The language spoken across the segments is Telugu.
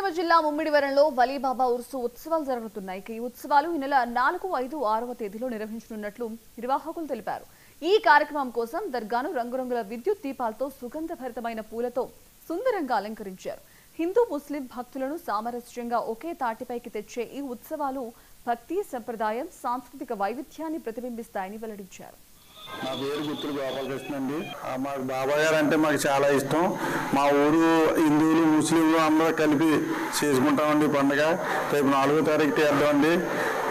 కోనసీమ జిల్లా ముమ్మిడివరంలో వలీబాబా ఉర్సు ఉత్సవాలు జరుగుతున్నాయి. ఈ ఉత్సవాలు ఈ నెల 4, 5, 6వ తేదీలో నిర్వహించనున్నట్లు నిర్వాహకులు తెలిపారు. ఈ కార్యక్రమం కోసం దర్గాను రంగురంగుల విద్యుత్ దీపాలతో సుగంధభరితమైన పూలతో సుందరంగా అలంకరించారు. హిందూ ముస్లిం భక్తులను సామరస్యంగా ఒకే తాటిపైకి తెచ్చే ఈ ఉత్సవాలు భక్తి, సంప్రదాయం, సాంస్కృతిక వైవిధ్యాన్ని ప్రతిబింబిస్తాయని వెల్లడించారు. నా పేరు గుత్తులు గోపాలకృష్ణ అండి. మాకు బాబాయ్ గారు అంటే మాకు చాలా ఇష్టం. మా ఊరు హిందువులు ముస్లింలు అందరూ కలిపి చేసుకుంటామండి పండుగ. రేపు 4వ తారీఖు చేద్దామండి.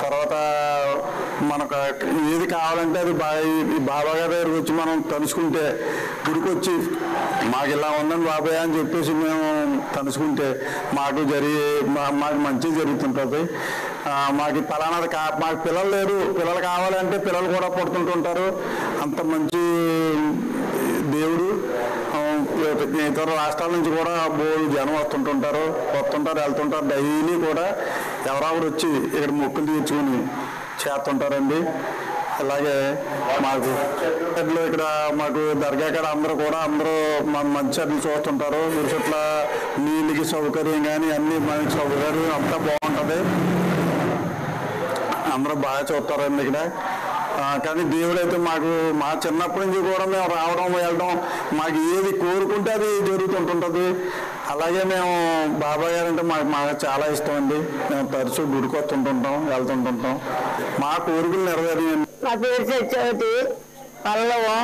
తర్వాత మనకు ఏది కావాలంటే అది బాబా గారి దగ్గరికి వచ్చి మనం తలుచుకుంటే, గుడికి వచ్చి మాకు ఇలా ఉందని బాబాయ్ అని చెప్పేసి మేము తలుచుకుంటే మాకు మాకు మంచి జరుగుతుంటుంది. మాకు ఫలానాది మాకు పిల్లలు లేరు, పిల్లలు కావాలంటే పిల్లలు కూడా పుడుతుంటుంటారు. అంత మంచి దేవుడు. ఇతర రాష్ట్రాల నుంచి కూడా బోర్డు జనం వస్తుంటారు, వెళ్తుంటారు. డైలీ కూడా ఎవరెవరు వచ్చి ఇక్కడ మొక్కులు తీర్చుకుని చేస్తుంటారండి. అలాగే మాకు ఇక్కడ మాకు దర్గా కాడ అందరూ మంచి అన్ని చూస్తుంటారు. చుట్ల నీళ్ళకి సౌకర్యం కానీ అన్ని మనకి సౌకర్యం అంతా బాగుంటుంది. అందరూ బాగా చూస్తారండి ఇక్కడ. కానీ దేవుడు అయితే మాకు మా చిన్నప్పటి నుంచి కూడా మేము రావడం వెళ్ళడం, మాకు ఏది కోరుకుంటే అది జరుగుతుంటుంటుంది. అలాగే మేము బాబాయ్ గారు అంటే మాకు చాలా ఇష్టం అండి. మేము తరచూ గుడికి వస్తుంటుంటాం, వెళ్తుంటుంటాం. మా కోరికలు నెరవేరియండి. నా పేరు సత్యవతి. పల్లవం.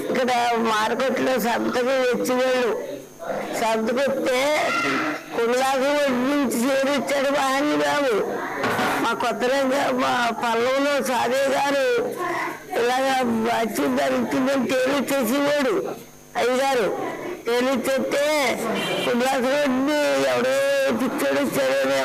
ఇక్కడ మార్కెట్లో సంతకు వచ్చివేళ్ళు సంతకొస్తే కులాకు నుంచి చేరిచ్చాడు మహాని బాబు. మా కొత్తగా మా పల్లవంలో సాదే గారు ఇలాగ వచ్చి ధరించిందని తేలిచ్చేసేవాడు. అయ్యగారు తేలిచ్చేస్తే కులాకు ఎవడో పిచ్చాడు ఇచ్చాడు.